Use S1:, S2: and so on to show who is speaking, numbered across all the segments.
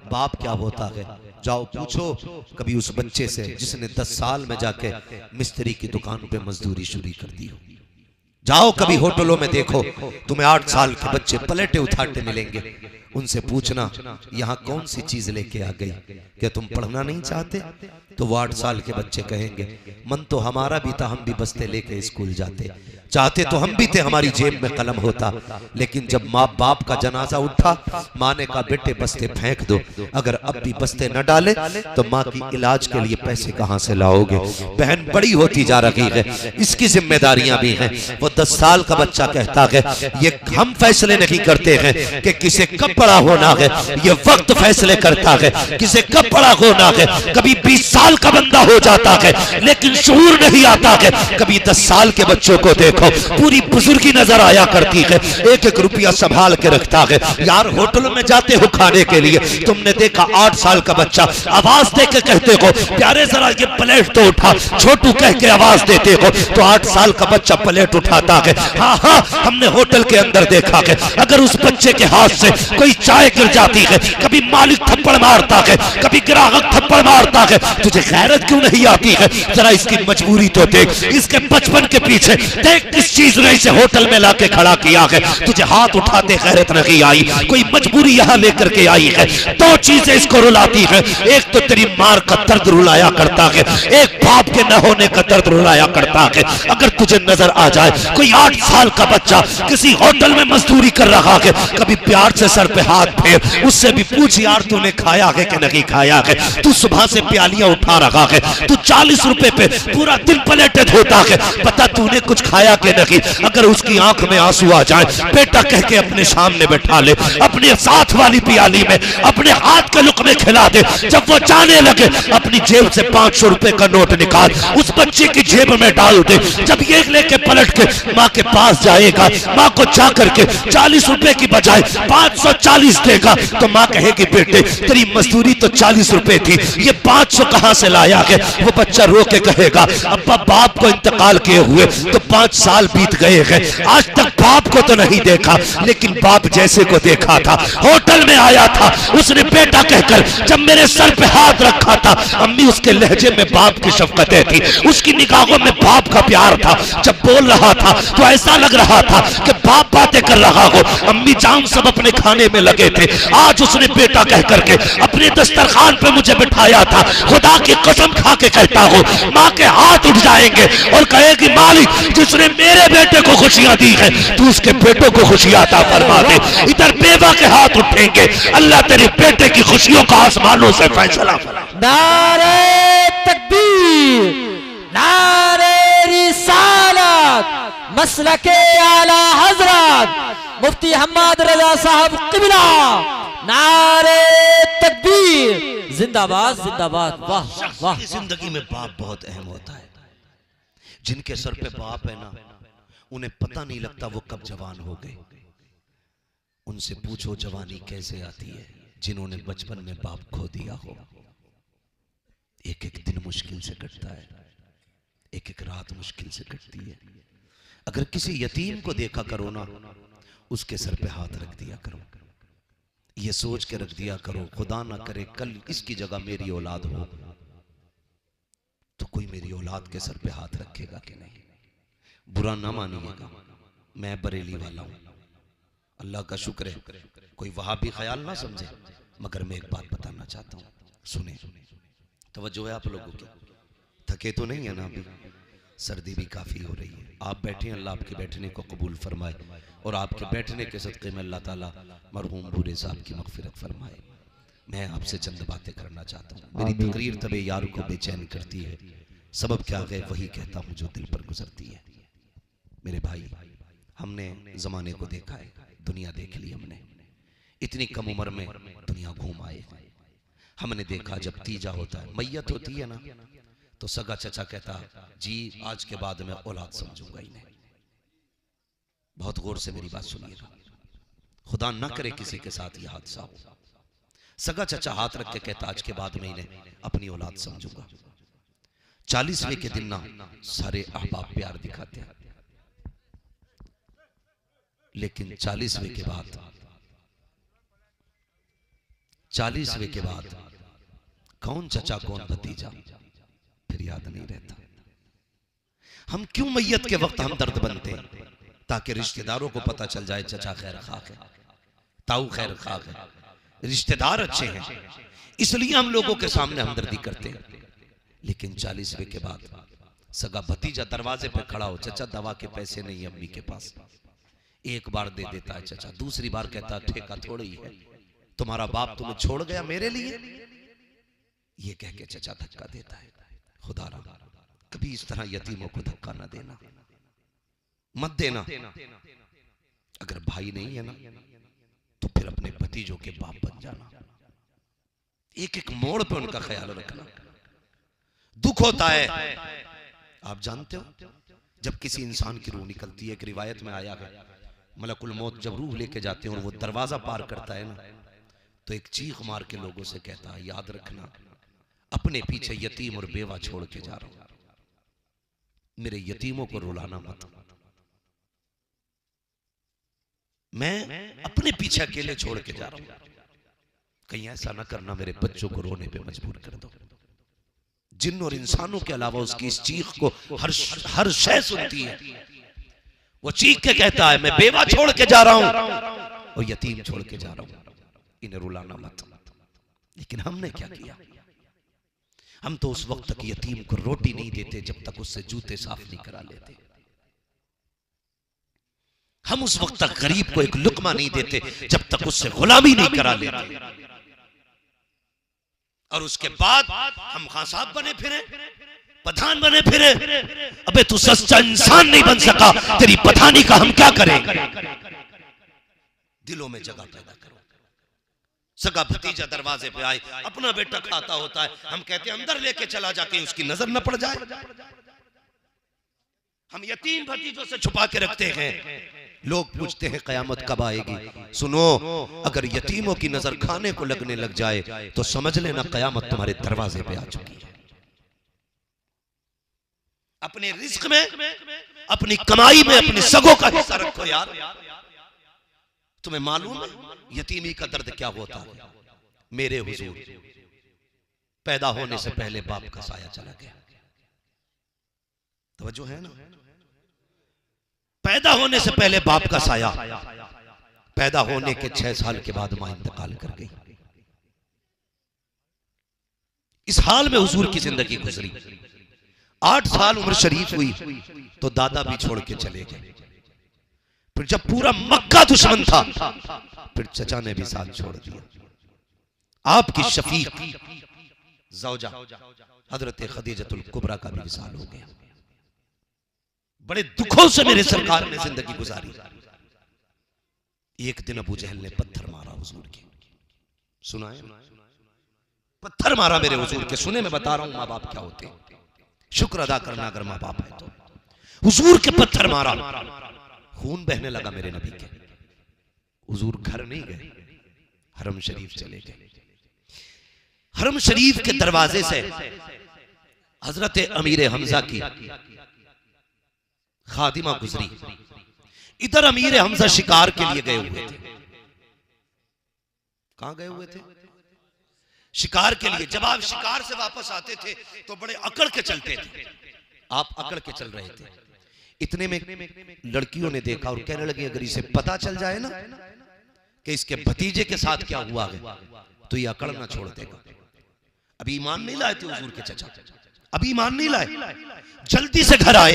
S1: बाप क्या होता है। जाओ पूछो कभी उस बच्चे से जिसने 10 साल में जाके मिस्त्री की दुकान पे मजदूरी शुरू कर दी हो। जाओ कभी होटलों में देखो, तुम्हें 8 साल के बच्चे प्लेटें उठाते मिलेंगे। उनसे पूछना यहाँ कौन सी चीज लेके आ गई, क्या तुम पढ़ना नहीं चाहते? तो वो 8 साल के बच्चे कहेंगे मन तो हमारा भी था, हम भी बस्ते लेके स्कूल जाते, चाहते तो हम भी थे हमारी जेब में कलम होता, लेकिन जब माँ बाप का जनाजा उठा माँ ने कहा बेटे बस्ते फेंक दो, अगर अब भी बस्ते न डाले तो माँ की इलाज के लिए पैसे कहाँ से लाओगे? बहन बड़ी होती जा रही है, इसकी जिम्मेदारियां भी हैं। वो 10 साल का बच्चा कहता है ये हम फैसले नहीं करते हैं कि किसे कब बड़ा होना है, ये वक्त फैसले करता है किसे कब बड़ा होना है। कभी 20 साल का बंदा हो जाता है लेकिन शऊर नहीं आता है। कभी 10 साल के बच्चों को देखो पूरी बुजुर्गी नजर आया करती है, एक एक रुपया संभाल के रखता है। यार होटल में जाते हो खाने के लिए, तुमने देखा 8 साल का बच्चा आवाज दे के कहते हो प्यारे जरा ये प्लेट तो उठा, छोटू कह के आवाज देते हो तो 8 साल का बच्चा प्लेट उठाता है। हाँ हाँ हमने होटल के अंदर देखा है, अगर उस बच्चे के हाथ से कोई चाय गिर जाती है, कभी मालिक थप्पड़ मारता है, कभी ग्राहक थप्पड़ मारता है, तुझे गैरत क्यों नहीं आती है? जरा इसकी मजबूरी तो देख, इसके बचपन के पीछे देख किस चीज ने इसे होटल में लाके खड़ा किया है। तुझे हाथ उठाते गैरत नहीं आई, कोई मजबूरी यहाँ लेकर के आई है। 2 चीजें इसको रुलाती है, एक तो तेरी मार का दर्द रुलाया करता है, एक बाप के न होने का दर्द रुलाया करता है। अगर तुझे नजर आ जाए कोई 8 साल का बच्चा किसी होटल में मजदूरी कर रहा है, कभी प्यार से सर पे हाथ फेर, उससे भी पूछ यार तूने खाया है कि नहीं खाया है? तू सुबह से प्यालियां उठा रहा है, तू 40 रुपए पे पूरा दिन प्लेटें धोता है, पता तूने कुछ खाया कि नहीं? अगर उसकी आंख में आंसू आ जाए बेटा कह के अपने सामने बैठा ले, अपने साथ वाली प्याली में अपने हाथ के लुक़मे खिला दे। जब वो जाने लगे अपनी जेब से 500 रुपए का नोट निकाल उस बच्चे की जेब में डाल दे। जब ये लेके पलट के माँ के पास जाएगा, माँ को जा करके 40 रुपए की बजाय 540 देगा तो माँ कहेगी बेटे तेरी मजदूरी तो 40 रुपए थी, ये 500 कहां से लाया है? वो बच्चा रो के कहेगा अब्बा बाप को इंतकाल किए हुए तो 5 साल बीत गए हैं, आज तक बाप को तो नहीं देखा, लेकिन बाप जैसे को देखा था होटल में आया था, उसने बेटा कहकर जब मेरे सर पे हाथ रखा था, अम्मी उसके लहजे में बाप की शफकतें थी, उसकी निगाहों में बाप का प्यार था। जब बोल रहा था तो ऐसा लग रहा था कि बाप बातें कर रहा हो। अम्मी जान सब अपने खाने में लगे थे, आज उसने बेटा कह करके अपने दस्तरखान पे मुझे बिठाया था। खुदा की कसम खा के कहता हूँ माँ के हाथ उठ जाएंगे और कहेगी मालिक जिसने मेरे बेटे को खुशियां दी है तू उसके बेटों को खुशियां अता फरमा दे। इधर बेवा के हाथ उठेंगे, अल्लाह तेरे बेटे की खुशियों का आसमानों से फैसला।
S2: नारे तकबीर, नारे रिसालत, मसलके आला हजरत मुफ्ती हम्मद रजा साहब किबला, नारे तकबीर, जिंदाबाद जिंदाबाद। वाह वाह।
S1: जिंदगी में बाप बहुत अहम होता है। जिनके सर पे बाप है ना उन्हें पता नहीं लगता वो कब जवान हो गए। उनसे पूछो जवानी कैसे आती है जिन्होंने बचपन में बाप खो दिया हो। एक एक दिन मुश्किल से कटता है, एक एक रात मुश्किल से कटती है। अगर किसी यतीम को देखा करो ना उसके सर पे हाथ रख दिया करो, ये सोच के रख दिया करो खुदा ना करे कल इसकी जगह मेरी औलाद हो तो कोई मेरी औलाद के सर पे हाथ रखेगा कि नहीं। बुरा ना मानिएगा, मैं बरेली वाला हूं, अल्लाह का शुक्र है कोई वहां भी ख्याल ना समझे, मगर मैं एक बात बताना चाहता हूं, सुने तवज्जो है आप लोगों की। थके तो नहीं है ना? अभी सर्दी भी काफी हो रही है। आप बैठे, अल्लाह आपके बैठने को कबूल फरमाए और आपके बैठने के सदक़े में अल्लाह ताला मरहूम बूढ़े साहब की मग़फ़िरत फरमाए। मैं आपसे चंद बातें करना चाहता हूँ। मेरी तकरीर तबे यार को बेचैन करती है, सबब क्या है वही कहता हूँ जो दिल पर गुजरती है। मेरे भाई, हमने ज़माने को देखा है, दुनिया देख ली हमने, इतनी कम उम्र में दुनिया घूम आए। हमने देखा जब तीजा होता है, मैयत होती है ना, तो सगा चचा कहता जी आज के बाद मैं औलाद समझूंगा ही नहीं। बहुत गौर से मेरी बात सुनिएगा, खुदा ना करे किसी के साथ यह हादसा हो। सगा चचा हाथ रख के कहता आज के बाद मैं इन्हें अपनी औलाद समझूंगा। 40वें के दिन ना सारे अहबाब प्यार दिखाते हैं, लेकिन 40वें के बाद 40वें के बाद कौन चचा कौन भतीजा फिर याद नहीं रहता। हम क्यों मैयत के वक्त हमदर्द बनते हैं? ताकि रिश्तेदारों को पता चल जाए चचा खैर खा है, ताऊ खैर खा है, रिश्तेदार अच्छे हैं, इसलिए हम लोगों के सामने हमदर्दी करते हैं। लेकिन 40वें के बाद सगा भतीजा दरवाजे पे खड़ा हो, चचा दवा के पैसे नहीं अम्मी के पास, एक बार दे देता है चचा, दूसरी बार कहता ठेका थोड़ी है, तुम्हारा बाप तुम्हें छोड़ गया मेरे लिए, ये कह के चचा धक्का देता है। खुदा रा कभी इस तरह यतीमों को धक्का ना देना, मत देना। अगर भाई नहीं है ना तो फिर अपने भतीजों के बाप बन जाना, एक एक मोड़ पे उनका ख्याल रखना। दुख होता है, आप जानते हो जब किसी इंसान की रूह निकलती है, एक रिवायत में आया है मलकुल मौत जब रूह लेके जाते हैं और वो दरवाजा पार करता है ना तो एक चीख मार के लोगों से कहता है याद रखना अपने पीछे यतीम और बेवा छोड़ के जा रहा हूं, मेरे यतीमों को रुलाना मत, मैं अपने पीछे अकेले छोड़ के जा रहा हूं, कहीं ऐसा ना करना मेरे बच्चों को रोने पे मजबूर कर दो। जिन और इंसानों के अलावा उसकी इस चीख को हर शय सुनती है। वो चीख के कहता है मैं बेवा छोड़ के जा रहा हूं और यतीम छोड़ के जा रहा हूं, इन्हें रुलाना मत। लेकिन हमने क्या किया? हम तो उस वक्त तक यतीम को रोटी नहीं देते जब तक उससे जूते साफ नहीं करा लेते। हम उस वक्त तक गरीब को एक लुकमा नहीं देते जब तक उससे गुलामी नहीं करा लेते। और उसके बाद हम खान साहब बने फिरे, प्रधान बने फिरे। अबे तू सच्चा इंसान नहीं बन सका, तेरी पठानी का हम क्या करें? दिलों में जगह पैदा करो। सगा भतीजा दरवाजे पे आए, अपना बेटा खाता होता है, हम कहते हैं अंदर लेके चला जाके उसकी नजर न पड़ जाए। हम यतीम भतीजों से छुपा के रखते हैं। लोग पूछते हैं कयामत कब आएगी? सुनो, अगर यतीमों की नजर खाने को लगने लग जाए तो समझ लेना कयामत तुम्हारे दरवाजे पे आ चुकी है। अपने रिस्क में, अपनी कमाई में अपने सगों का हिस्सा रखो यार। तुम्हें मालूम है यतीमी का दर्द क्या होता है? मेरे हुजूर पैदा होने से पहले बाप का साया चला गया। तवज्जो है ना? पैदा होने से पहले बाप का साया, पैदा होने के 6 साल के बाद मां इंतकाल कर गई। इस हाल में हुजूर की जिंदगी गुजरी। 8 साल उम्र शरीफ हुई तो दादा भी छोड़ के चले गए। फिर जब पूरा मक्का दुश्मन था फिर चचा ने भी साथ छोड़ दिया। आपकी शफीक ज़ौजा हजरत खदीजतुल कुबरा का भी विसाल हो गया। बड़े दुखों से मेरे सरकार ने जिंदगी गुजारी। एक दिन अबू जहल ने पत्थर मारा हुजूर के, सुना है? पत्थर मारा मेरे हुजूर के। सुने मैं बता रहा हूं माँ बाप क्या होते हैं, शुक्र अदा करना अगर माँ बाप है तो। हुजूर के पत्थर मारा, खून बहने लगा मेरे नबी के। हुजूर घर नहीं गए, हरम शरीफ चले गए। हरम शरीफ के दरवाजे से हजरत अमीर हमजा की खादिमा गुजरी। इधर अमीर हमजा शिकार के लिए गए हुए थे। कहां गए हुए थे? शिकार के लिए। जब आप शिकार से वापस आते थे तो बड़े अकड़ के चलते थे। आप अकड़ के चल रहे थे। इतने में लड़कियों ने देखा और कहने लगी अगर इसे पता चल जाए ना कि इसके भतीजे के साथ क्या हुआ है तो ये अकड़ ना छोड़ देगा। अभी ईमान नहीं लाए थे हुजूर के चचा, अभी ईमान नहीं लाए। जल्दी से घर आए।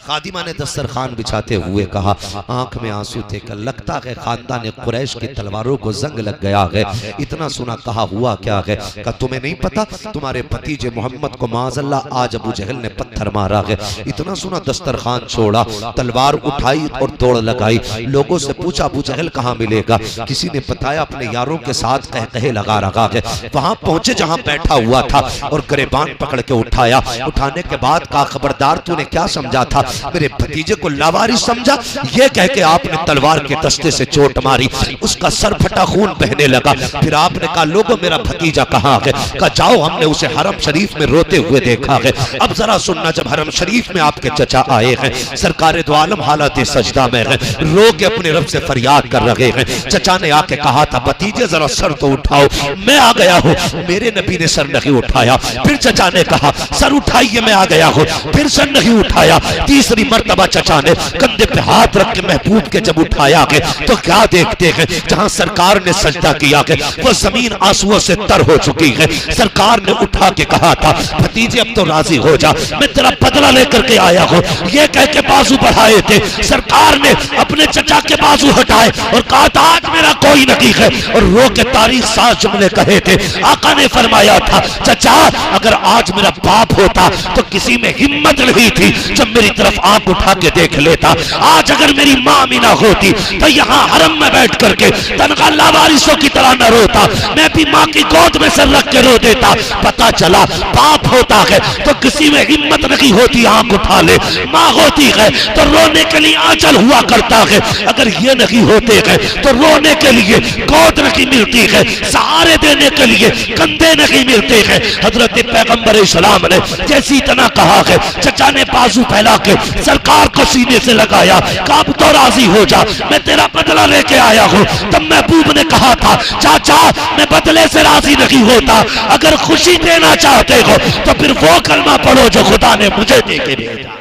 S1: खादिमा ने दस्तरखान बिछाते हुए कहा, आंख में आंसू थे, कल लगता है खानदान कुरैश की तलवारों को जंग लग गया है। इतना सुना, कहा हुआ क्या है? कहा तुम्हें नहीं पता तुम्हारे भतीजे मोहम्मद को माज़अल्ला आज अबू जहल ने पत्थर मारा है। इतना सुना दस्तरखान छोड़ा, तलवार उठाई और दौड़ लगाई। लोगों से पूछा अबू जहल कहाँ मिलेगा? किसी ने बताया अपने यारों के साथ कह कहे लगा रखा है। वहां पहुंचे जहां बैठा हुआ था और गिरबान पकड़ के उठाया। उठाने के बाद कहा खबरदार तूने क्या समझा था, मेरे भतीजे को लावारिस समझा। ये कह के आपने तलवार के दस्ते से चोट मारी, उसका सर फटा, खून बहने लगा। फिर आपने कहा लोगों मेरा भतीजा कहाँ है? कहा जाओ हमने उसे हरम शरीफ में रोते हुए देखा है। अब जरा सुनना, जब हरम शरीफ में आपके चचा आए हैं, सरकार दो आलम हालत सजदा में है, रो के अपने रब से फरियाद कर रहे हैं। चचा ने आके कहा था भतीजे जरा सर तो उठाओ, मैं आ गया हूँ। मेरे नबी ने सर नहीं उठाया। फिर चचा ने कहा सर उठाइए, मैं आ गया हूँ। फिर सर नहीं उठाया। तीसरी मर्तबा चचा ने कंधे पे हाथ रख के महबूब के जब उठाया के तो क्या देखते हैं, जहां सरकार ने सजदा किया के वो जमीन आंसुओं से तर हो चुकी है। सरकार ने उठा के कहा था भतीजे अब तो राजी हो जा, मैं तेरा बदला लेकर के आया हूँ। ये कह के बाजू बढ़ाए थे, सरकार ने अपने चचा के बाजू हटाए और कहा था आज मेरा कोई नहीं है, और रो के तारीख साथ जुमले कहे थे। आका ने फरमाया था चचा अगर आज मेरा बाप होता तो किसी में हिम्मत नहीं थी जब मेरी तरफ आंख उठा के देख लेता। आज अगर मेरी माँ मीना होती तो यहाँ हरम में बैठ करके तनखा लावारिसों की तरह न रोता, मैं भी माँ की गोद में सर रख के रो देता। पता चला बाप होता है तो किसी में हिम्मत नहीं होती आंख उठा ले, माँ होती है तो रोने के लिए आंचल हुआ करता है। अगर ये नहीं होते हैं तो रोने के लिए गोद नहीं मिलती है, सहारे देने के लिए कंधे नहीं मिलते हैं। हजरत पैगंबर इस्लाम ने जैसी इतना कहा है, चचा ने बाजू फैला के सरकार को सीने से लगाया, कहा अब तो राजी हो जा, मैं तेरा बदला लेके आया हूँ। तब महबूब ने कहा था चाचा मैं बदले से राजी नहीं होता, अगर खुशी देना चाहते हो तो फिर वो कलमा पढ़ो जो खुदा ने मुझे दे के भेजा।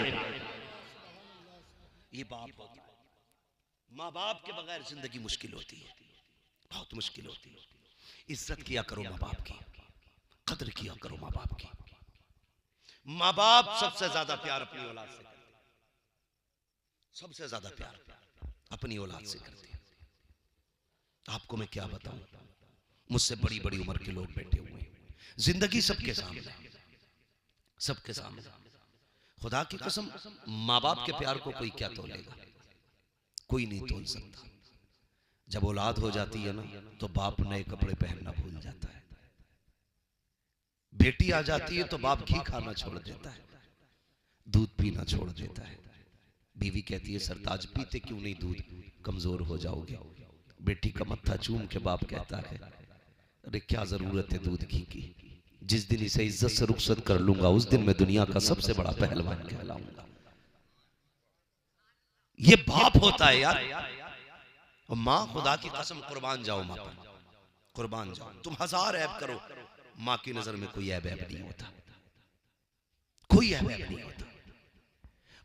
S1: ये बाप होता है, माँ बाप के बगैर जिंदगी मुश्किल होती है, बहुत मुश्किल होती है। इज्जत किया करो माँ बाप की, कदर किया करो माँ बाप की। माँ बाप सबसे ज्यादा प्यार अपनी औलाद से करते हैं, सबसे ज्यादा प्यार अपनी औलाद से करते हैं। आपको मैं क्या बताऊं, मुझसे बड़ी बड़ी उम्र के लोग बैठे हुए हैं, जिंदगी सबके सामने, सबके सामने। खुदा की कसम माँ बाप के प्यार को कोई क्या तोलेगा, कोई नहीं तोल सकता। जब औलाद हो जाती है ना तो बाप नए कपड़े पहनना भूल जाता है। बेटी आ जाती है तो बाप घी खाना छोड़ देता है, दूध पीना छोड़ देता है। बीवी कहती है सरताज पीते क्यों नहीं दूध, कमजोर हो जाओगे। बेटी का मत्था चूम के बाप कहता है अरे क्या जरूरत है दूध घी की, जिस दिन इसे इज्जत से रुखसत कर लूंगा उस दिन मैं दुनिया का सबसे बड़ा पहलवान कहलाऊंगा। ये बाप होता है यार। और माँ खुदा की कसम कुर्बान जाओ माँ पर, कुर्बान जाओ। तुम हजार ऐब करो, माँ की नजर में कोई ऐब नहीं होता, कोई ऐब नहीं होता।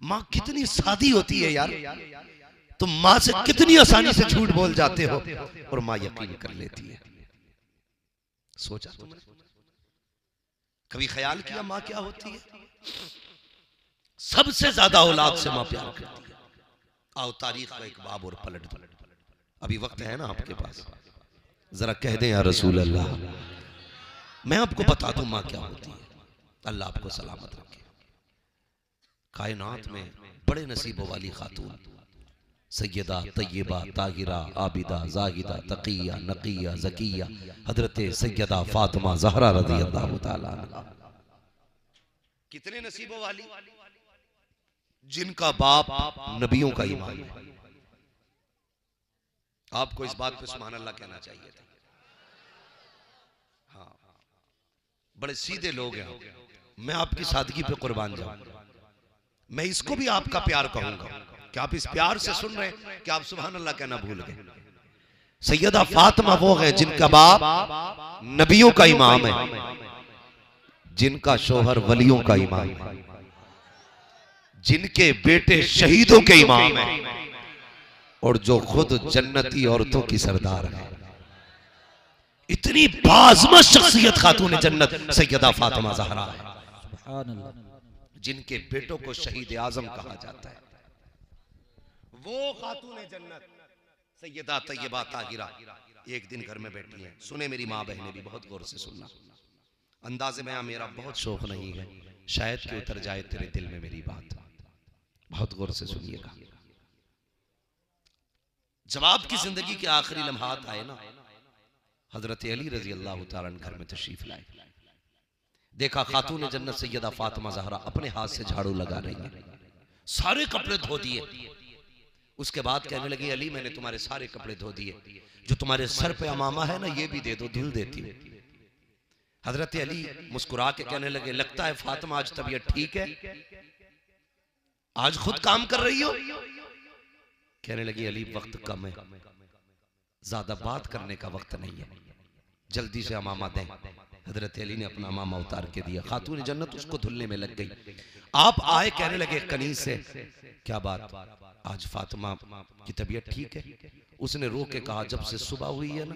S1: माँ कितनी सादी होती है यार, तुम माँ से कितनी आसानी से झूठ बोल जाते हो और माँ यकीन कर लेती है। सोचा तुमने, कभी ख्याल किया माँ क्या होती है? सबसे ज्यादा औलाद से माँ प्यार करती है। आओ तारीख का एक बाब और पलट दो, अभी वक्त है ना आपके पास, जरा कह दें या रसूल अल्लाह। मैं आपको बता दूं माँ क्या होती है। अल्लाह आपको सलामत रखे। कायनात में बड़े नसीबों वाली खातून सैयदा तय्यबा ताहिरा आबिदा जाहिदा तकिया नकिया जकिया हजरत सैयदा फातिमा ज़हरा रज़ी अल्लाह तआला अन्हा। कितने नसीबों वाली, जिनका बाप नबियों का इमाम है। आपको इस बात पे सुभान अल्लाह कहना चाहिए था। हाँ, बड़े सीधे लोग हैं, मैं आपकी सादगी पे कुर्बान जाऊं। मैं इसको भी आपका प्यार कहूंगा कि आप इस प्यार से सुन रहे हैं कि आप सुभान अल्लाह कहना भूल गए। सैयदा फातिमा वो है जिनका बाप नबियों का इमाम है, जिनका शोहर वलियों का इमाम है, जिनके बेटे शहीदों के इमाम है और जो खुद जन्नती औरतों की सरदार है। इतनी बाज़मत शख्सियत खातून जन्नत सैयदा फातिमा ज़हरा है, जिनके बेटों को शहीद आजम कहा जाता है। वो खातून जन्नत सैयदा तय्यबा ताहिरा एक दिन घर में बैठी है। सुने मेरी माँ बहनें भी बहुत गौर से सुनना, अंदाज़े में मेरा बहुत शौक नहीं है, शायद कि उतर जाए तेरे दिल में मेरी बात, बहुत गौर से सुनिएगा। जब आपकी जिंदगी के आखिरी लम्हात आए ना, हजरत अली रजी अल्लाह तआला अन्हु घर में तशरीफ लाए। देखा खातून जन्नत सैयदा फातिमा ज़हरा अपने हाथ से झाड़ू लगा रही है, सारे कपड़े धो दिए। उसके बाद कहने लगी अली मैंने तुम्हारे सारे कपड़े धो दिए, जो तुम्हारे सर पे अमामा है ना ये भी दे दो, धुल देती हूँ। हजरत अली मुस्कुरा के कहने लगे लगता है फातिमा आज तबीयत ठीक है, आज खुद काम कर रही हो। कहने लगी अली वक्त कम है, ज्यादा बात करने का वक्त नहीं है, जल्दी से अमामा दें। हजरत अली ने अपना अमामा उतार के दिया, खातून जन्नत उसको धुलने में लग गई। आप आए, कहने लगे कनीज से क्या बात, आज फातिमा की तबीयत ठीक है? उसने रो के कहा जब से सुबह हुई है ना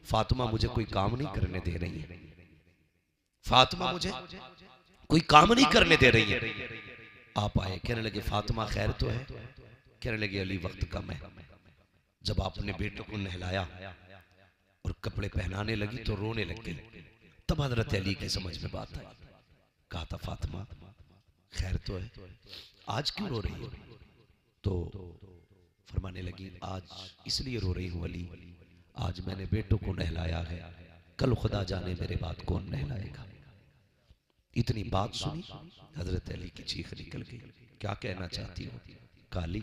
S1: फातिमा मुझे कोई काम नहीं करने दे रही है, फातिमा मुझे कोई काम नहीं करने दे रही है। आप आए, कहने लगे फातिमा खैर तो है? कहने लगे अली वक्त कम है। जब आपने बेटे को नहलाया और कपड़े पहनाने लगी तो रोने लग गई। तब हजरत अली के समझ में बात आई, कहा था फातिमा खैर तो है, आज क्यों रो रही हो? तो फरमाने लगी आज इसलिए रो रही हूं अली, आज मैंने बेटों को नहलाया है, कल खुदा जाने मेरे बाद कौन नहलाएगा। इतनी बात सुनी हजरत अली की चीख निकल गई, क्या कहना चाहती हो? काली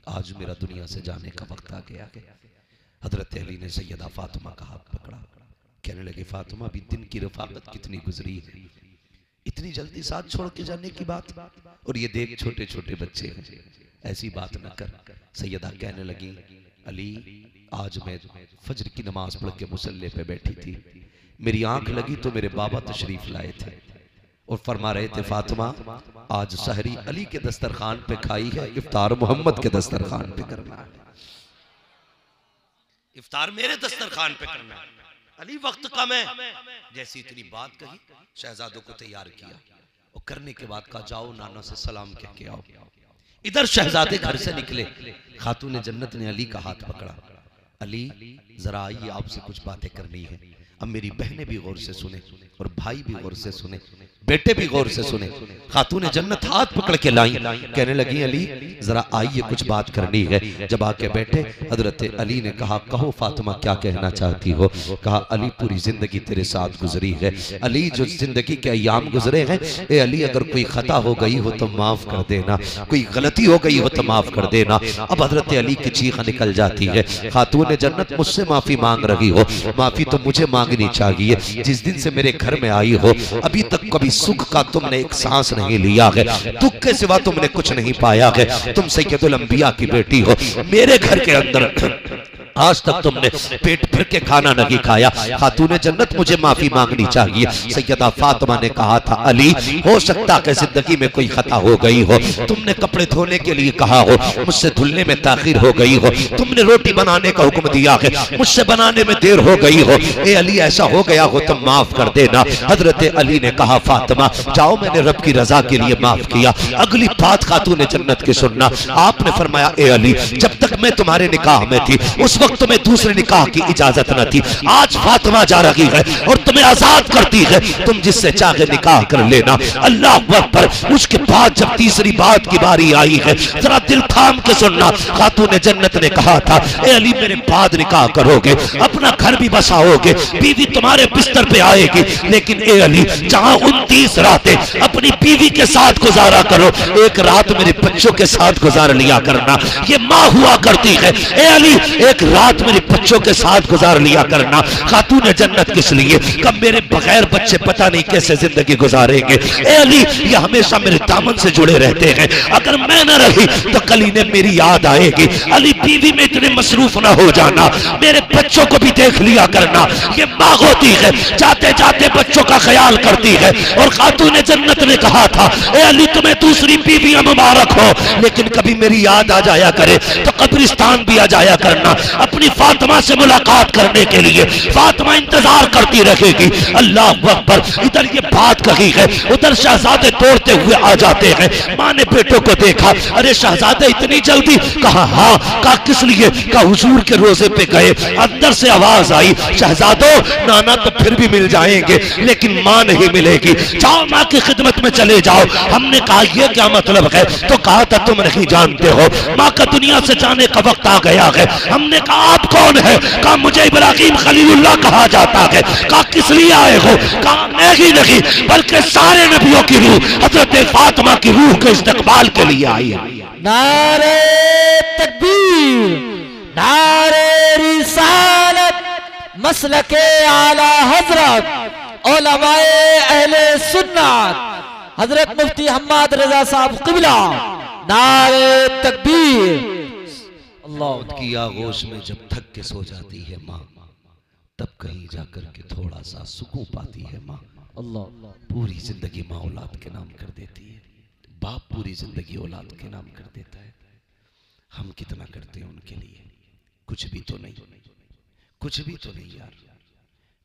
S1: आज मेरा दुनिया से जाने का वक्त आ गया है। हजरत अली ने सैयदा फातिमा का हाथ पकड़ा, कहने लगे फातिमा भी दिन की रफाकत कितनी गुजरी है, इतनी जल्दी साथ छोड़ के जाने की बात, और ये देख छोटे छोटे बच्चे हैं, ऐसी बात न कर। सैयदा कहने लगी अली आज मैं फजर की नमाज पढ़ के मुसल्ले पे बैठी थी, मेरी आंख लगी तो मेरे बाबा तशरीफ लाए थे और फरमा रहे थे फातिमा आज सहरी अली के दस्तरखान पे खाई है, इफ्तार मोहम्मद के दस्तरखान पे करना है, इफ्तार मेरे दस्तरखान पे करना है, अली वक्त कम है। जैसी इतनी बात कही शहजादों को तैयार किया और करने के बाद कहा जाओ नाना से सलाम कह के आओ। इधर शहजादे घर से निकले, खातून जन्नत ने अली का हाथ पकड़ा, अली जरा आइए आपसे कुछ बातें करनी है। अब मेरी बहनें भी गौर से सुने और भाई भी गौर से सुने, बेटे भी गौर से सुने। खातून जन्नत हाथ पकड़ के लाई, कहने लगी अली जरा आइए कुछ बात करनी है। जब आके बैठे हजरत अली ने कहा कहो फातिमा क्या कहना चाहती हो? कहा अली पूरी जिंदगी तेरे साथ गुजरी है, अली जो जिंदगी के अयाम गुजरे हैं, ए अली अगर कोई खता हो गई हो तो माफ कर देना, कोई गलती हो गई हो तो माफ कर देना। अब हजरत अली की चीख निकल जाती है, खातून जन्नत मुझसे माफी मांग रही हो, माफी तो मुझे मांगनी चाहिए, जिस दिन से मेरे घर में आई हो अभी तक कभी सुख का तुमने एक सांस नहीं लिया है, दुख के सिवा तुमने कुछ नहीं पाया है, तुम सैयदुल अंबिया की बेटी हो, मेरे घर के अंदर आज तक तुमने पेट भर के खाना नहीं खाया, खातून जन्नत मुझे माफी मांगनी चाहिए। सैयदा फातिमा ने कहा था अली हो सकता है जिंदगी में कोई खता हो गई हो, तुमने कपड़े धोने के लिए कहा हो मुझसे धुलने में ताखिर हो गई हो, तुमने रोटी बनाने का हुक्म दिया है मुझसे बनाने में देर हो गई हो, ए अली ऐसा हो गया हो तो माफ कर देना। हजरत अली ने कहा फातिमा जाओ मैंने रब की रजा के लिए माफ किया। अगली बात खातून जन्नत की सुनना, आपने फरमाया ए अली जब तक मैं तुम्हारे निकाह में थी उस वक्त तुम्हें दूसरे निकाह की इजाजत न थी, आज फातिमा जा रही है और तुम्हें आजाद करती है, तुम जिससे चाहे निकाह कर लेना। अल्लाह अकबर। उसके बाद जब तीसरी बात की बारी आई है जरा दिल थाम के सुनना, खातून जन्नत ने कहा था ए अली मेरे बाद निकाह करोगे, अपना घर भी बसाओगे, बीवी तुम्हारे बिस्तर पे आएगी, लेकिन ए अली जहां 29 रातें अपनी बीवी के साथ गुजारा करो, एक रात मेरे बच्चों के साथ गुजार लिया करना। ये माँ हुआ करती है, ए अली एक रात मेरे बच्चों के साथ गुजार लिया करना। खातून जन्नत किस लिए? कब मेरे बगैर बच्चे पता नहीं कैसे जिंदगी गुजारेंगे, ए अली ये हमेशा मेरे दामन से जुड़े रहते हैं, अगर मैं न रही तो कल इन्हें मेरी याद आएगी। अली बीवी में इतने मसरूफ ना हो जाना, मेरे बच्चों को भी देख लिया करना। ये माँ होती है जाते जाते बच्चों का ख्याल करती है। और खातून जन्नत ने कहा था ए अली तुम्हें दूसरी बीवियां मुबारक हो, लेकिन कभी मेरी याद आ जाया करे तो कब्रिस्तान भी आ जाया करना अपनी फातिमा से मुलाकात करने के लिए। फातिमा इंतजार करती रहेगी। अल्लाह अकबर। इधर ये बात कही है, उधर शहजादे दौड़ते हुए आ जाते हैं। माँ ने बेटों को देखा, अरे शहजादे इतनी जल्दी? कहा हाँ। कहा किस लिए? कहा हुजूर के रोजे पे गए। अंदर से आवाज आई शहजादों नाना तो फिर भी मिल जाएंगे लेकिन माँ नहीं मिलेगी, जाओ माँ की खिदमत में चले जाओ। हमने कहा यह क्या मतलब है? तो कहा था तुम नहीं जानते हो, माँ का दुनिया से जाने का वक्त आ गया है। हमने कहा कहा आप कौन है? कहा मुझे इब्राहिम खलीलुल्लाह कहा जाता है। कहा किस लिए आए हो? कहा नहीं बल्कि सारे नबियों की रूह हजरत फातिमा की रूह के इस्तकबाल के लिए आई है।
S2: नारे तकबीर, नारे रिसालत, मसलके आला हजरत उलमाए अहले सुन्नत हजरत मुफ्ती हम्माद रजा साहब क़िबला, नारे तकबीर।
S1: मौत की आगोश में जब थक के सो जाती है माँ, तब कहीं जाकर के थोड़ा सा सुकून पाती है माँ।
S2: अल्लाह,
S1: पूरी जिंदगी माँ औलाद के नाम कर देती है, बाप पूरी जिंदगी औलाद के नाम कर देता है। हम कितना करते हैं उनके लिए? कुछ भी तो नहीं, कुछ भी तो नहीं यार।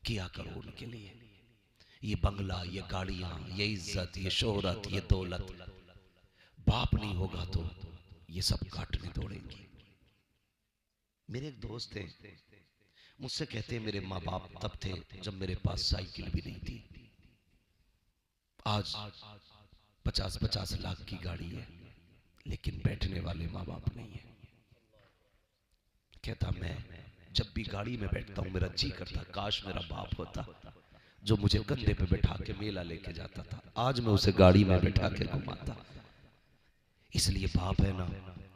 S1: किया करो उनके लिए। ये बंगला, ये गाड़ियां, ये इज्जत, ये शोहरत, ये दौलत, बाप नहीं होगा तो ये सब काटने दौड़ेंगे। मेरे एक दोस्त थे, मुझसे कहते हैं मेरे माँ बाप तब थे जब मेरे पास साइकिल भी नहीं थी। आज 50-50 लाख की गाड़ी है, लेकिन बैठने वाले माँ बाप नहीं है। कहता मैं जब भी गाड़ी में बैठता हूं मेरा जी करता काश मेरा बाप होता जो मुझे कंधे पे बैठा के मेला लेके जाता था। आज मैं उसे गाड़ी में बैठा के घुमाता। इसलिए बाप है ना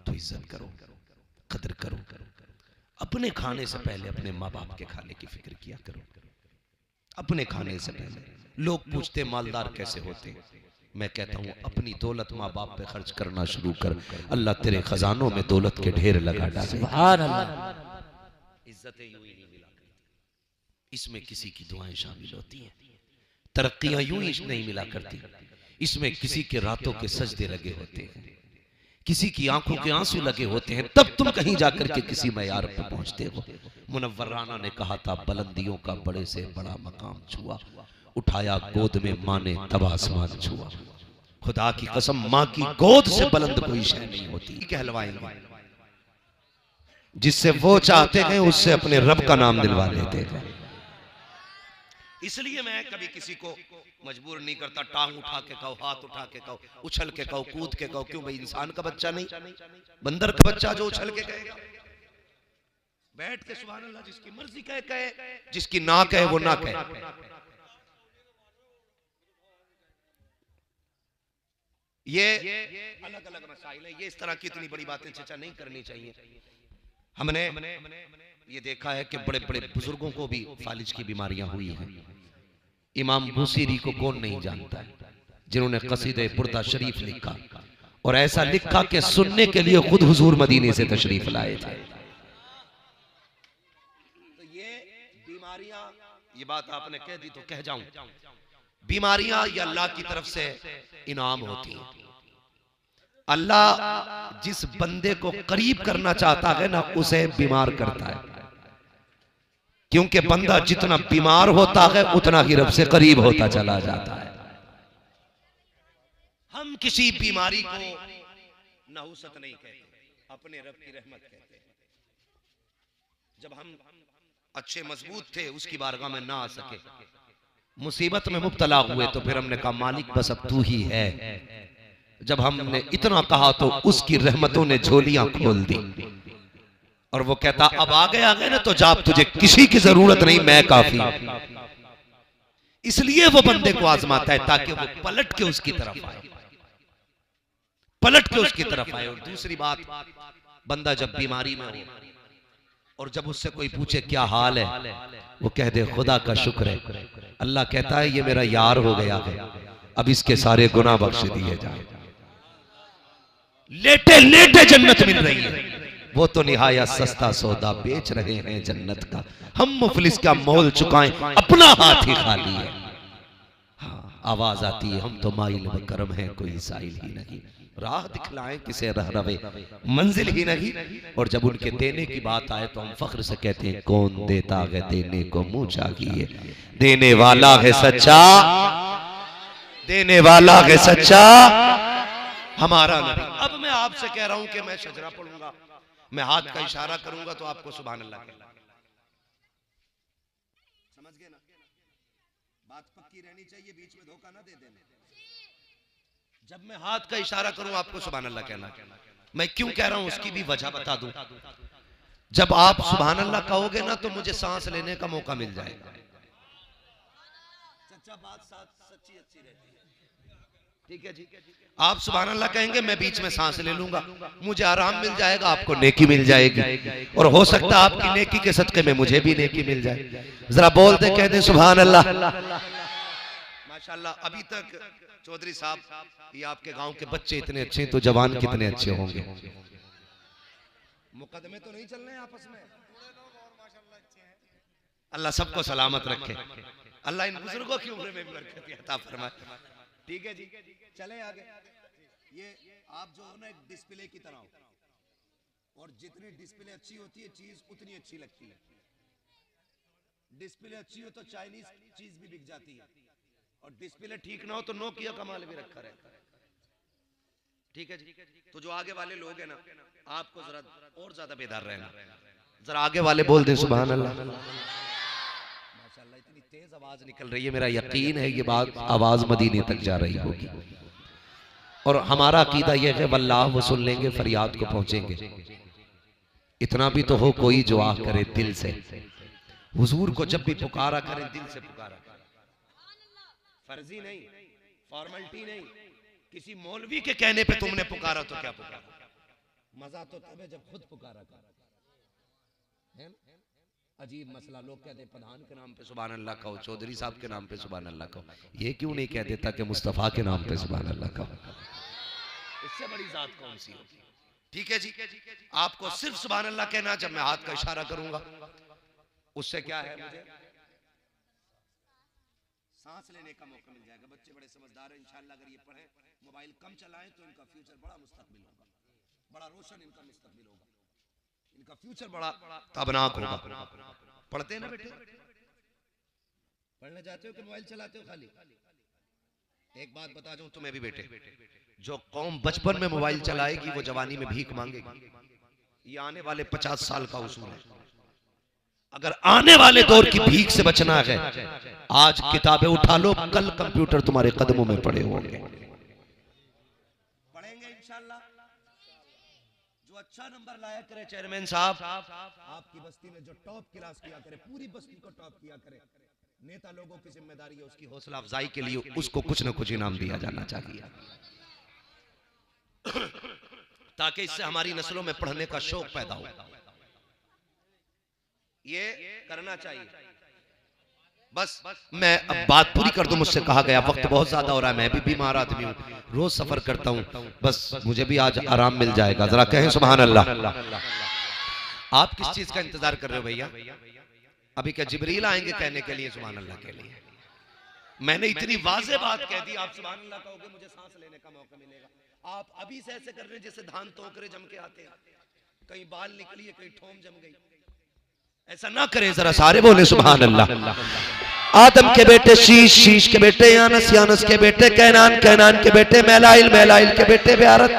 S1: तो इज्जत करो, कदर करो। अपने खाने से पहले अपने माँ बाप के खाने की फिक्र किया करो। अपने खाने से पहले लोग पूछते मालदार कैसे होते हैं, मैं कहता हूँ अपनी दौलत माँ बाप पे खर्च करना शुरू कर, अल्लाह तेरे खजानों में दौलत के ढेर लगा डाले।
S2: सुभान अल्लाह।
S1: इज्जतें यूं ही नहीं मिला करती, इसमें किसी की दुआएं शामिल होती हैं। तरक्कियां यूं ही नहीं मिला करती, इसमें किसी के रातों के सजदे लगे होते हैं, किसी की आंखों के आंसू लगे होते हैं, तब तुम कहीं जाकर के किसी मयार पे पहुंचते हो। मुनव्वर राना ने कहा था बुलंदियों का बड़े से बड़ा मकाम छुआ, उठाया गोद में माँ ने तब आसमान छुआ। खुदा की कसम माँ की गोद से बुलंद कोई शय नहीं होती। कहलवाएंगे जिससे वो चाहते हैं उससे अपने रब का नाम दिलवा लेते हैं। इसलिए मैं कभी किसी को मजबूर नहीं करता, टांग उठा के कहो, हाथ उठा के कहो, उछल के कहो, कूद के कहो। क्यों भाई? इंसान का बच्चा नहीं, बंदर का बच्चा जो उछल के कहेगा, बैठ के सुभान अल्लाह जिसकी मर्जी कहे कहे, जिसकी ना कहे वो ना कहे। ये अलग अलग मसाइल है, ये इस तरह की इतनी बड़ी बातें चर्चा नहीं करनी चाहिए। हमने ये देखा है कि बड़े बड़े बुजुर्गों को भी फालिज की बीमारियां हुई हैं। इमाम बुसीरी को कौन नहीं जानता है, जिन्होंने कसीदे बुर्दा शरीफ लिखा और ऐसा लिखा कि सुनने के लिए खुद हुजूर मदीने से तशरीफ लाए थे। तो ये बीमारियां, ये बात आपने कह दी तो कह जाऊं, बीमारियां ये अल्लाह की तरफ से इनाम होती हैं। अल्लाह जिस बंदे को करीब करना चाहता है ना उसे बीमार करता है, क्योंकि बंदा जितना बीमार होता है उतना ही रब से करीब होता चला जाता है। हम किसी बीमारी को नहुसत नहीं कहते, अपने रब की रहमत कहते हैं। जब हम अच्छे मजबूत थे उसकी बारगाह में ना आ सके, मुसीबत में मुब्तला हुए, तो फिर हमने कहा मालिक बस अब तू ही है। जब हमने इतना कहा तो उसकी रहमतों ने झोलियां खोल दी और वो कहता अब आ गए ना तो जा, तुझे किसी की जरूरत नहीं, मैं काफी। इसलिए वो बंदे को आजमाता है ताकि वो पलट के उसकी तरफ आए, पलट के उसकी तरफ आए। और दूसरी बात, बंदा जब बीमारी में हो और जब उससे कोई पूछे क्या हाल है, वो कह दे खुदा का शुक्र है। अल्लाह कहता है ये मेरा यार हो गया है, अब इसके सारे गुनाह बख्श दिए जाए। लेटे लेटे जन्नत मिल रही है, वो तो निहायत सस्ता सौदा बेच रहे हैं जन्नत का। हम मुफलिस का मोल चुकाएं, अपना हाथ ही खाली है। हाँ, आवाज आती है हम तो माइल व करम है, कोई साइल ही नहीं, राह दिखलाएं किसे रह रवे, मंजिल ही नहीं। और जब उनके देने की बात आए तो हम फख्र से कहते हैं कौन देता है देने को मुंह चाहिए, देने वाला है सच्चा, देने वाला है सच्चा हमारा नबी। अब मैं आपसे कह रहा हूं कि मैं शजरा पढ़ूंगा, मैं हाथ का इशारा करूंगा तो आपको सुभान अल्लाह कहना। समझ गए ना? बात पक्की रहनी चाहिए, बीच में धोखा ना दे देना। जब मैं हाथ का इशारा करूं आपको सुभान अल्लाह कहना। मैं क्यों कह रहा हूं उसकी भी वजह बता दूं। जब आप सुभान अल्लाह कहोगे ना तो मुझे सांस लेने का मौका मिल जाएगा। सच्चा बात सच्ची अच्छी रहती है, ठीक है जी। आप सुभान अल्लाह कहेंगे, मैं बीच में सांस ले लूंगा, मुझे आराम मिल जाएगा, आपको नेकी मिल जाएगी, और हो सकता है आपकी नेकी के सदके में मुझे भी नेकी मिल जाए। जरा बोलते कह दे सुभान अल्लाह। माशाअल्लाह, अभी तक चौधरी साहब, ये आपके गांव के बच्चे इतने अच्छे हैं, तो जवान कितने अच्छे होंगे। मुकदमे तो नहीं चल रहे आपस में। अल्लाह सबको सलामत रखे, अल्लाह इन बुजुर्गों की उम्र में भी बरकत अता फरमाए। ठीक है जी, चले आगे। ये आप जो हो ना एक डिस्प्ले की तरह हो, और जितनी डिस्प्ले अच्छी होती है चीज उतनी अच्छी लगती है। डिस्प्ले अच्छी हो तो चाइनीज चीज भी बिक जाती है, और डिस्प्ले ठीक ना हो तो नोकिया का माल भी रखा रहता है। ठीक है जी। तो जो आगे वाले लोग हैं ना, आपको जरा और ज्यादा बेदार रहना। जरा आगे वाले बोल दें सुभान अल्लाह। माशाअल्लाह, इतनी तेज आवाज निकल रही है, मेरा यकीन है ये बात आवाज मदीने तक जा रही होगी। और हमारा अकीदा यह है वल्लाह वो सुन लेंगे, फरियाद को पहुंचेंगे। इतना भी तो हो कोई जो आह करे दिल से। हुजूर को जब भी पुकारा करें दिल से पुकारा करें, फर्जी नहीं, फॉर्मेलिटी नहीं। किसी मौलवी के कहने पे तुमने पुकारा तो क्या पुकारा, मजा तो तब है जब खुद पुकारा कर। अजीब मसला, लोग कहते हैं प्रधान के नाम पे सुभान अल्लाह कहो, चौधरी साहब के नाम पे सुभान अल्लाह कहो, ये क्यों नहीं कह देता कि मुस्तफा के नाम पे सुभान अल्लाह कहो? इससे बड़ी जात कौन सी होगी? ठीक है जी, आपको सिर्फ सुभान अल्लाह कहना। जब मैं हाथ का इशारा करूंगा उससे क्या है, मुझे सांस लेने का मौका मिल जाएगा। बच्चे बड़े समझदार हैं, इंशाल्लाह अगर ये पढ़ें, मोबाइल कम चलाएं तो इनका फ्यूचर बड़ा मुस्तकबिल होगा, बड़ा रोशन इनका मुस्तकबिल होगा, इनका फ्यूचर बड़ा ताबनाक होगा। पढ़ते हैं ना बेटे? पढ़ने जाते हो कि मोबाइल चलाते हो खाली? एक बात बता दूं तुम्हें भी बेटे, जो कौम बचपन में मोबाइल चलाएगी वो जवानी में भीख मांगेगी। ये आने वाले 50 साल का उसूल है। अगर आने वाले दौर की भीख से बचना है, आज किताबें उठा लो, कल कंप्यूटर तुम्हारे कदमों में पड़े होंगे। पढ़ेंगे इंशाल्लाह। जो अच्छा नंबर लाया करे चेयरमैन साहब, आपकी बस्ती में जो टॉप क्लास किया करे, पूरी बस्ती को टॉप किया करे, नेता लोगों की जिम्मेदारी है उसकी हौसला अफजाई के लिए उसको कुछ न कुछ इनाम दिया जाना चाहिए, ताकि इससे हमारी नस्लों में पढ़ने का शौक पैदा हो। ये करना चाहिए। बस मैं अब बात पूरी कर दूं, मुझसे कहा गया वक्त बहुत ज्यादा हो रहा है, मैं भी बीमार आदमी हूँ, रोज सफर करता हूँ, बस मुझे भी आज आराम मिल जाएगा। जरा कहें सुभान अल्लाह। आप किस चीज का इंतजार कर रहे हो भैया? अभी क्या जिब्रील आएंगे कहने के लिए सुभान अल्लाह के लिए? मैंने इतनी वाज़ेह बात कह दी, आप सुभान अल्लाह कहोगे मुझे सांस लेने का मौका मिलेगा। आप अभी से ऐसे कर रहे हैं जैसे धान टोकरे जम के आते हैं, कहीं बाल निकली है, कहीं ठोम जम गई। ऐसा ना करें, जरा सारे बोले सुभान अल्लाह। आदम के बेटे शीश, शीश के बेटे यानस, यानस के बेटे कैनान, कैनान के बेटे मैलाइल, मैलाइल के बेटे ब्यारत,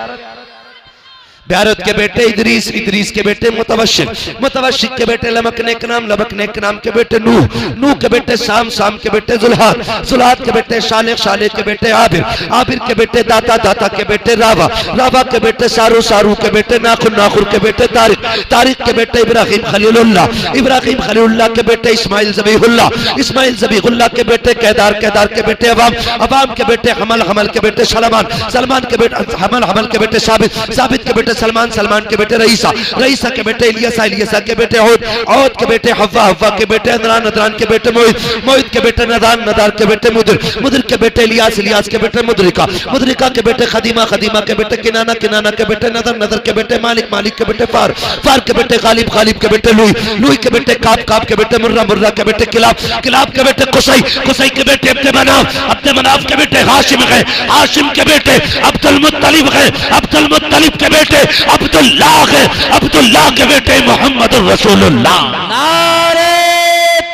S1: ब्यारत के बेटे इदरीस, इदरीस के बेटे मुतवशिक, मुतवशिक के बेटे लमकनेक नाम, लमकनेक नाम के बेटे नूह, नूह के बेटे शाम, शाम के बेटे जुल्हाद, जुल्हाद के बेटे शालेक, शालेक के बेटे आबिर, आबिर के बेटे दाता, दाता के बेटे रावा, रावा के बेटे सारू, सारू के बेटे नाखुर, नाखुर के बेटे तारिक, तारिक के बेटे इब्राहिम खलीलुल्लाह, इब्राहिम खलीलुल्लाह के बेटे इस्माइल ज़बीहुल्लाह, इस्माइल ज़बीहुल्लाह के बेटे केदार, केदार के बेटे अवाम, अवाम के बेटे हमल, हमल के बेटे सलमान, सलमान के बेटे हमल, हमल के बेटे साबित, साबित के बेटे सलमान, सलमान के बेटे रईसा, रईसा के बेटे इलियासा, इलियासा के बेटे औद, औद के बेटे हव्वा, हव्वा के बेटे अदनान, अदनान के बेटे मोहित, मोहित के बेटे नदान, नदार के बेटे मुदिर, मुदिर के बेटे इलियास, इलियास के बेटे मुदरिका, मुदरिका के बेटे खदीमा, खदीमा के बेटे किनाना, किनाना के बेटे नदर, नदर के बेटे मालिक, मालिक के बेटे फार, फार के बेटे गालिब, गालिब के बेटे लुई, लुई के बेटे काब, काब के बेटे मुर्रा, मुर्रा के बेटे किलाब, किलाब के बेटे कुसई, कुसई के बेटे अब्दे मनाफ, अब्दे मनाफ के बेटे हाशिम है, हाशिम के बेटे अब्दुल मुत्तलिब है, अब्दुल मुत्तलिब के बेटे अब्दुल्लाह है, अब्दुल्लाह के बेटे मोहम्मद रसूलुल्लाह।
S2: नारे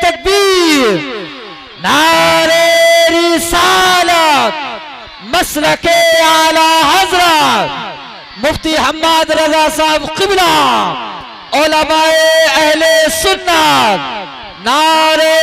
S2: तकबीर, नारे रिसालत, मसलके आला हजरत मुफ्ती हम्माद रजा साहब क़िबला, उलमाए अहले सुन्नत, नारे